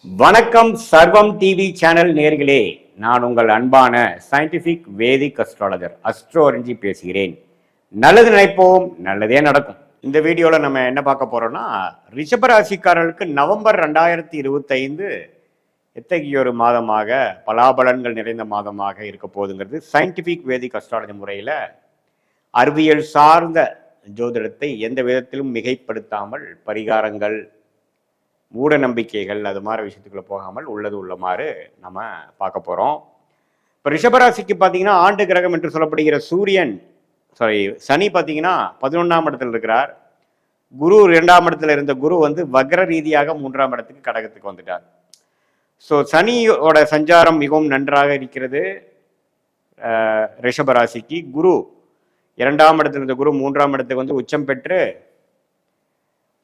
வணக்கம் சர்வம் TV channel நேர்களே, நான் உங்கள் அன்பான சயின்டிபிக் வேதிக் அஸ்ட்ராலஜர் அஸ்ட்ரோரஞ்சி பேசுகிறேன். நல்லது நினைப்போம், நல்லதே நடக்கும். இந்த வீடியோவில் நம்ம என்ன பார்க்க போறோம்னா, ரிஷபராசிக்காரர்களுக்கு நவம்பர் 2025 எத்தகைய ஒரு மாதமாக பலாபலன்கள் நிறைந்த மாதமாக இருக்க போகுதுங்கிறது சயின்டிபிக் வேதிக் அஸ்ட்ராலஜி முறையில் அறிவியல் சார்ந்த ஜோதிடத்தை எந்த விதத்திலும் மிகைப்படுத்தாமல் பரிகாரங்கள் மூட நம்பிக்கைகள் அது மாதிரி விஷயத்துக்குள்ள போகாமல் உள்ளது உள்ளமாறு நம்ம பார்க்க போகிறோம். இப்போ ரிஷபராசிக்கு பார்த்தீங்கன்னா ஆண்டு கிரகம் என்று சொல்லப்படுகிற சனி பார்த்தீங்கன்னா 11ஆம் இடத்துல இருக்கிறார். குரு 2ஆம் இடத்துல இருந்த குரு வந்து வக்ர ரீதியாக 3ஆம் இடத்துக்கு கடகத்துக்கு வந்துட்டார். ஸோ சனியோட சஞ்சாரம் மிகவும் நன்றாக இருக்கிறது. ரிஷபராசிக்கு குரு 2ஆம் இடத்துல இருந்த குரு 3ஆம் இடத்துக்கு வந்து உச்சம் பெற்று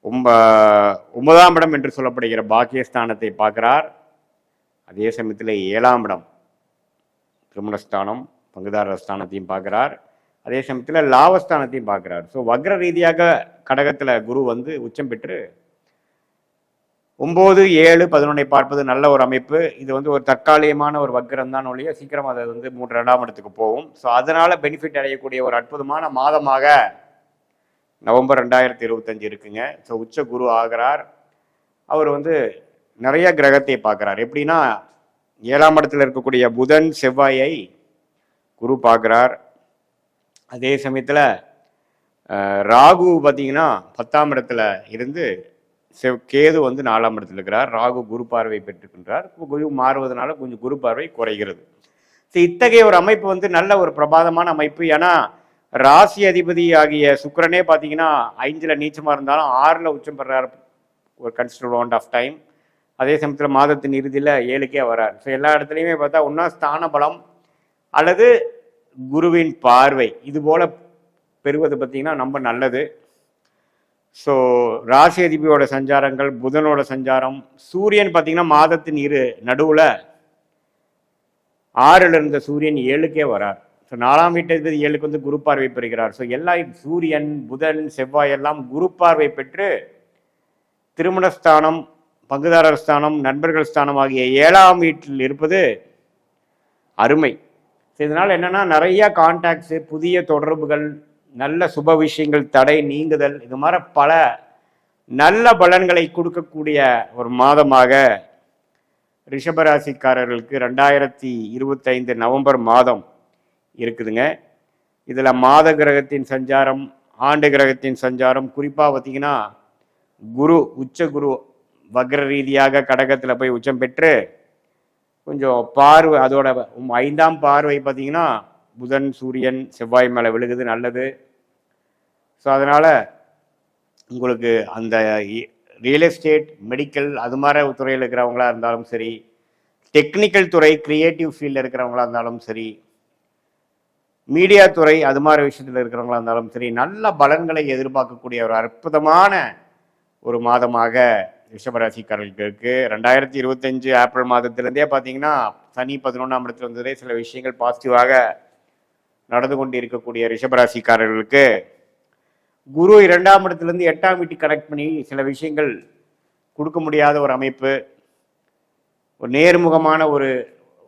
9ஆம் இடம் என்று சொல்லப்படுகிற பாக்கியஸ்தானத்தை பார்க்கிறார். அதே சமயத்தில் 7ஆம் இடம் திருமணஸ்தானம் பங்குதாரர் ஸ்தானத்தையும் பார்க்கிறார். அதே சமயத்தில் லாபஸ்தானத்தையும் பார்க்கிறார். ஸோ வக்ர ரீதியாக கடகத்தில் குரு வந்து உச்சம் பெற்று 9, 7, 11 பார்ப்பது நல்ல ஒரு அமைப்பு. இது வந்து ஒரு தற்காலிகமான ஒரு வக்ரம் தான் ஒழிய சீக்கிரம் அதை வந்து 2ஆம் இடத்துக்கு போகும். ஸோ அதனால பெனிஃபிட் அடையக்கூடிய ஒரு அற்புதமான மாதமாக நவம்பர் 2025 இருக்குங்க. ஸோ உச்ச குரு ஆகிறார். அவர் வந்து நிறைய கிரகத்தை பார்க்குறார். எப்படின்னா 7ஆம் இடத்துல இருக்கக்கூடிய புதன் செவ்வாயை குரு பார்க்குறார். அதே சமயத்தில் ராகு பார்த்தீங்கன்னா 10ஆம் இடத்துல இருந்து கேது வந்து 4ஆம் இடத்துல இருக்கிறார். ராகு குரு பார்வை பெற்றுக்கின்றார். குரு மாறுவதனால கொஞ்சம் குரு பார்வை குறைகிறது. ஸோ இத்தகைய ஒரு அமைப்பு வந்து நல்ல ஒரு பிரபாதமான அமைப்பு. ஏன்னா ராசி அதிபதி ஆகிய சுக்கிரனே பார்த்தீங்கன்னா 5ல் நீச்சமாக இருந்தாலும் 6ல் உச்சம் பெறார் ஒரு கன்சிடர் அமௌண்ட் ஆஃப் டைம். அதே சமயத்தில் மாதத்தின் இறுதியில் 7க்கே வரார். ஸோ எல்லா இடத்துலையுமே பார்த்தா ஒன்றா ஸ்தான பலம் அல்லது குருவின் பார்வை இது போல பெறுவது பார்த்தீங்கன்னா ரொம்ப நல்லது. ஸோ ராசி அதிபதியோட சஞ்சாரங்கள், புதனோட சஞ்சாரம், சூரியன் பார்த்தீங்கன்னா மாதத்தின் நடுவில் 6ல் இருந்த சூரியன் 7க்கே வரார். ஸோ 4ஆம் வீட்டில் 7க்கு வந்து குரு பார்வை பெறுகிறார். ஸோ எல்லா சூரியன் புதன் செவ்வாய் எல்லாம் குரு பார்வை பெற்று திருமணஸ்தானம் பங்குதாரர் ஸ்தானம் நண்பர்கள் ஸ்தானம் ஆகிய 7ஆம் வீட்டில் இருப்பது அருமை. ஸோ இதனால் என்னென்னா நிறைய கான்டாக்ட்ஸு, புதிய தொடர்புகள், நல்ல சுப விஷயங்கள், தடை நீங்குதல், இது மாதிரி பல நல்ல பலன்களை கொடுக்கக்கூடிய ஒரு மாதமாக ரிஷபராசிக்காரர்களுக்கு 2025 நவம்பர் மாதம் இருக்குதுங்க. இதில் மாத கிரகத்தின் சஞ்சாரம், ஆண்டு கிரகத்தின் சஞ்சாரம், குறிப்பாக பார்த்தீங்கன்னா குரு உச்ச குரு வக்ர ரீதியாக கடகத்தில் போய் உச்சம் பெற்று கொஞ்சம் பார்வை, அதோட 5ஆம் பார்வை பார்த்தீங்கன்னா புதன் சூரியன் செவ்வாய் மேலே விழுகுது, நல்லது. ஸோ அதனால் உங்களுக்கு அந்த ரியல் எஸ்டேட், மெடிக்கல் அது மாதிரி துறையில் இருக்கிறவங்களா இருந்தாலும் சரி, டெக்னிக்கல் துறை கிரியேட்டிவ் ஃபீல்டில் இருக்கிறவங்களா இருந்தாலும் சரி, மீடியா துறை அது மாதிரி விஷயத்தில் இருக்கிறவங்களா இருந்தாலும் சரி, நல்ல பலன்களை எதிர்பார்க்கக்கூடிய ஒரு அற்புதமான ஒரு மாதமாக ரிஷபராசிக்காரர்களுக்கு இருக்கு. 2025 ஏப்ரல் மாதத்திலேருந்தே பார்த்தீங்கன்னா சனி 11ஆம் இடத்துல வந்ததே சில விஷயங்கள் பாசிட்டிவாக நடந்து கொண்டு இருக்கக்கூடிய ரிஷபராசிக்காரர்களுக்கு குரு 2ஆம் இடத்துலேருந்து 8ஆம் வீட்டுக்கு கனெக்ட் பண்ணி சில விஷயங்கள் கொடுக்க முடியாத ஒரு அமைப்பு, ஒரு நேர்முகமான ஒரு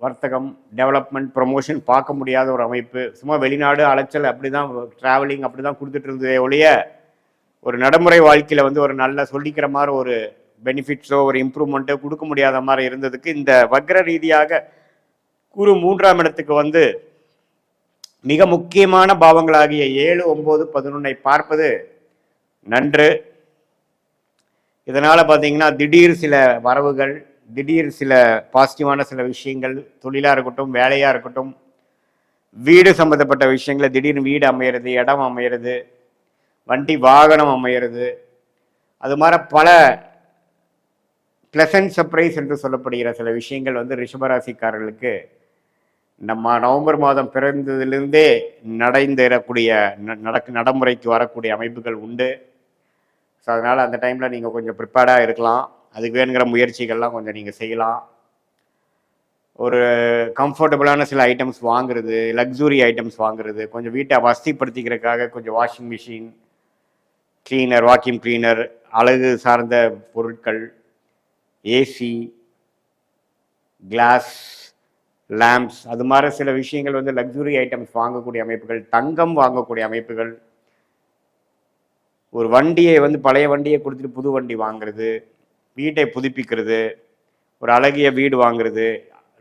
வர்த்தகம், டெவலப்மெண்ட், ப்ரொமோஷன் பார்க்க முடியாத ஒரு அமைப்பு, சும்மா வெளிநாடு அலைச்சல் அப்படி தான் ட்ராவலிங் அப்படி தான் கொடுத்துட்டு இருந்ததே ஒழிய ஒரு நடைமுறை வாழ்க்கையில் வந்து ஒரு நல்ல சொல்லிக்கிற மாதிரி ஒரு பெனிஃபிட்ஸோ ஒரு இம்ப்ரூவ்மெண்ட்டோ கொடுக்க முடியாத மாதிரி இருந்ததுக்கு இந்த வக்ர ரீதியாக குரு 3ஆம் இடத்துக்கு வந்து மிக முக்கியமான பாவங்களாகிய 7, 9, 11 பார்ப்பது நன்று. இதனால் பார்த்தீங்கன்னா திடீர் சில வரவுகள், திடீர் சில பாசிட்டிவான சில விஷயங்கள், தொழிலாக இருக்கட்டும் வேலையாக இருக்கட்டும், வீடு சம்மந்தப்பட்ட விஷயங்களை திடீர்னு வீடு அமையிறது, இடம் அமையிறது, வண்டி வாகனம் அமையிறது, அது மாதிரி பல பிளசன்ட் சர்ப்ரைஸ் என்று சொல்லப்படுகிற சில விஷயங்கள் வந்து ரிஷபராசிக்காரர்களுக்கு நம்ம நவம்பர் மாதம் பிறந்ததிலிருந்தே நடைமுறைக்கு வரக்கூடிய அமைப்புகள் உண்டு. ஸோ அதனால் அந்த டைமில் நீங்கள் கொஞ்சம் ப்ரிப்பேர்டாக இருக்கலாம். அதுக்கு வேணுங்கிற முயற்சிகள்லாம் கொஞ்சம் நீங்கள் செய்யலாம். ஒரு கம்ஃபர்டபுளான சில ஐட்டம்ஸ் வாங்குறது, லக்ஸுரி ஐட்டம்ஸ் வாங்குறது, கொஞ்சம் வீட்டை வசதிப்படுத்திக்கிறதுக்காக கொஞ்சம் washing machine, cleaner, vacuum cleaner, அழகு சார்ந்த பொருட்கள், ஏசி, கிளாஸ், லேம்ப்ஸ், அது மாதிரி சில விஷயங்கள் வந்து லக்ஸுரி ஐட்டம்ஸ் வாங்கக்கூடிய அமைப்புகள், தங்கம் வாங்கக்கூடிய அமைப்புகள், ஒரு வண்டியை வந்து பழைய வண்டியை கொடுத்துட்டு புது வண்டி வாங்குறது, வீட்டை புதுப்பிக்கிறது, ஒரு அழகிய வீடு வாங்குறது,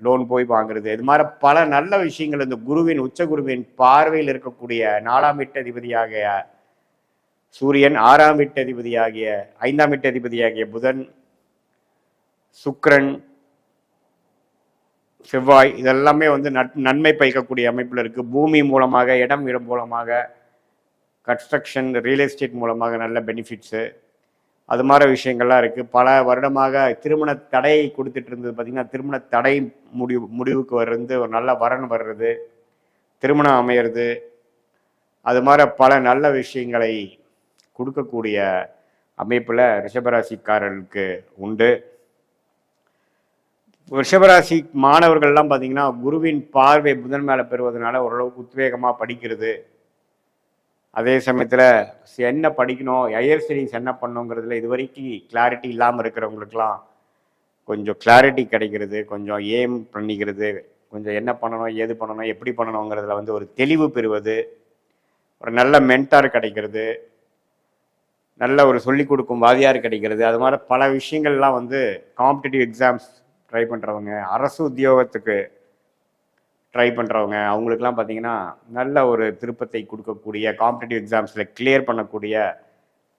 லோன் போய் வாங்குறது, இது மாதிரி பல நல்ல விஷயங்கள் இந்த குருவின் உச்ச குருவின் பார்வையில் இருக்கக்கூடிய 4ஆம் வீட்டு அதிபதியாகிய சூரியன், 6ஆம் வீட்டு அதிபதியாகிய 5ஆம் வீட்டு அதிபதியாகிய புதன், சுக்கிரன், செவ்வாய், இதெல்லாமே வந்து நன்மை பயக்கக்கூடிய அமைப்பில் இருக்கு. பூமி மூலமாக, இடம் மூலமாக, கன்ஸ்ட்ரக்ஷன், ரியல் எஸ்டேட் மூலமாக நல்ல பெனிஃபிட்ஸு, அது மாதிரி விஷயங்கள்லாம் இருக்குது. பல வருடமாக திருமண தடையை கொடுத்துட்டு இருந்தது பார்த்திங்கன்னா, திருமண தடை முடிவுக்கு வர்றது, ஒரு நல்ல வரன் வர்றது, திருமணம் அமையிறது, அது மாதிரி பல நல்ல விஷயங்களை கொடுக்கக்கூடிய அமைப்பில் ரிஷபராசிக்காரர்களுக்கு உண்டு. ரிஷபராசி மாணவர்கள்லாம் பார்த்தீங்கன்னா, குருவின் பார்வை புதன் மேலே பெறுவதனால ஓரளவுக்கு உத்வேகமாக படிக்கிறது, அதே சமயத்தில் என்ன படிக்கணும், ஹையர் ஸ்டடீஸ் என்ன பண்ணுங்கிறதுல இது வரைக்கும் கிளாரிட்டி இல்லாமல் இருக்கிறவங்களுக்கெல்லாம் கொஞ்சம் கிளாரிட்டி கிடைக்கிறது, கொஞ்சம் ஏம் பண்ணிக்கிறது, கொஞ்சம் என்ன பண்ணணும், ஏது பண்ணணும், எப்படி பண்ணணுங்கிறதுல வந்து ஒரு தெளிவு பெறுவது, ஒரு நல்ல மென்டார் கிடைக்கிறது, நல்ல ஒரு சொல்லிக் கொடுக்கும் வாதியார் கிடைக்கிறது, அது மாதிரி பல விஷயங்கள்லாம் வந்து காம்படிட்டிவ் எக்ஸாம்ஸ் ட்ரை பண்ணுறவங்க, அரசு உத்தியோகத்துக்கு ட்ரை பண்ணுறவங்க, அவங்களுக்கெல்லாம் பார்த்தீங்கன்னா நல்ல ஒரு திருப்பத்தை கொடுக்கக்கூடிய, காம்படிட்டிவ் எக்ஸாம்ஸில் கிளியர் பண்ணக்கூடிய,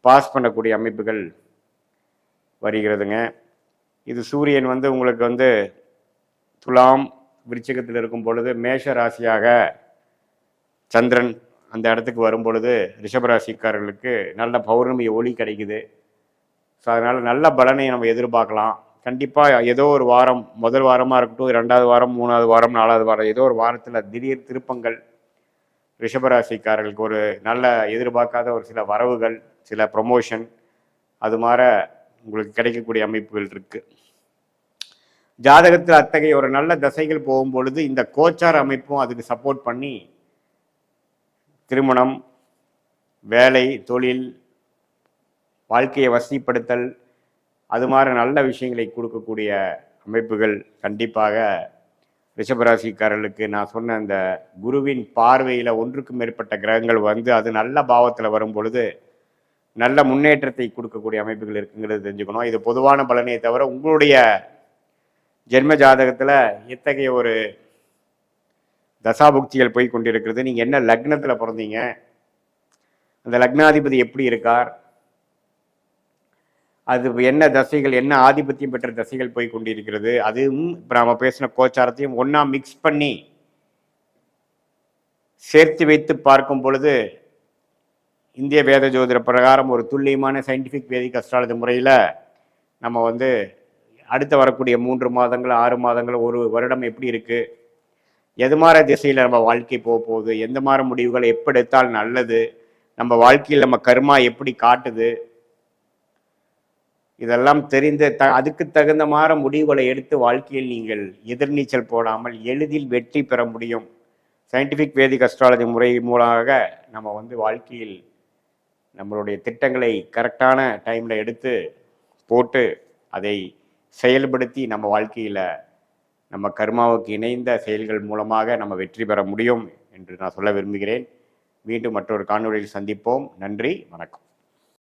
பாஸ் பண்ணக்கூடிய அமைப்புகள் வருகிறதுங்க. இது சூரியன் வந்து உங்களுக்கு வந்து துலாம் விருச்சிகத்தில் இருக்கும் பொழுது மேஷ ராசியாக சந்திரன் அந்த இடத்துக்கு வரும் பொழுது ரிஷபராசிக்காரர்களுக்கு நல்ல பௌர்ணமி ஒளி கிடைக்குது. ஸோ அதனால் நல்ல பலனை நம்ம எதிர்பார்க்கலாம். கண்டிப்பாக ஏதோ ஒரு வாரம், முதல் வாரமாக இருக்கட்டும், 2வது வாரம், 3வது வாரம், 4வது வாரம், ஏதோ ஒரு வாரத்தில் திடீர் திருப்பங்கள் ரிஷபராசிக்காரர்களுக்கு ஒரு நல்ல எதிர்பார்க்காத ஒரு சில வரவுகள், சில ப்ரொமோஷன், அது மாதிரி உங்களுக்கு கிடைக்கக்கூடிய அமைப்புகள் இருக்குது. ஜாதகத்தில் அத்தகைய ஒரு நல்ல தசைகள் போகும் பொழுது இந்த கோச்சார அமைப்பும் அதுக்கு சப்போர்ட் பண்ணி திருமணம், வேலை, தொழில், வாழ்க்கையை வசதிப்படுத்தல், அது மாதிரி நல்ல விஷயங்களை கொடுக்கக்கூடிய அமைப்புகள் கண்டிப்பாக ரிஷபராசிக்காரர்களுக்கு நான் சொன்ன அந்த குருவின் பார்வையில் ஒன்றுக்கும் மேற்பட்ட கிரகங்கள் வந்து அது நல்ல பாவத்தில் வரும் பொழுது நல்ல முன்னேற்றத்தை கொடுக்கக்கூடிய அமைப்புகள் இருக்குங்கிறது தெரிஞ்சுக்கணும். இது பொதுவான பலனை தவிர உங்களுடைய ஜென்ம ஜாதகத்தில் எத்தகைய ஒரு தசாபுக்திகள் போய் கொண்டிருக்கிறது, நீங்கள் என்ன லக்னத்தில் பிறந்தீங்க, அந்த லக்னாதிபதி எப்படி இருக்கார், அது என்ன தசைகள், என்ன ஆதிபத்தியம் பெற்ற தசைகள் போய் கொண்டிருக்கிறது, அதுவும் இப்போ நாம் பேசின கோச்சாரத்தையும் ஒன்றா மிக்ஸ் பண்ணி சேர்த்து வைத்து பார்க்கும் பொழுது இந்திய வேத ஜோதிட பிரகாரம் ஒரு துல்லியமான சயின்டிஃபிக் வேதிக் அஸ்ட்ராலஜி முறையில் நம்ம வந்து அடுத்து வரக்கூடிய 3 மாதங்கள், 6 மாதங்கள், ஒரு வருடம் எப்படி இருக்குது, எது மாதிரி திசையில் நம்ம வாழ்க்கை போக போகுது, எந்த மாதிரி முடிவுகளை எப்படி எடுத்தால் நல்லது, நம்ம வாழ்க்கையில் நம்ம கர்மா எப்படி காட்டுது, இதெல்லாம் தெரிந்து அதுக்கு தகுந்த மாதிரி முடிவுகளை எடுத்து வாழ்க்கையில் நீங்கள் எதிர்நீச்சல் போடாமல் எளிதில் வெற்றி பெற முடியும். சயின்டிஃபிக் வேதிக் அஸ்ட்ராலஜி முறை மூலமாக நம்ம வந்து வாழ்க்கையில் நம்மளுடைய திட்டங்களை கரெக்டான டைமில் எடுத்து போட்டு அதை செயல்படுத்தி நம்ம வாழ்க்கையில் நம்ம கர்மாவுக்கு இணைந்த செயல்கள் மூலமாக நம்ம வெற்றி பெற முடியும் என்று நான் சொல்ல விரும்புகிறேன். மீண்டும் மற்றொரு காணொளியில் சந்திப்போம். நன்றி, வணக்கம்.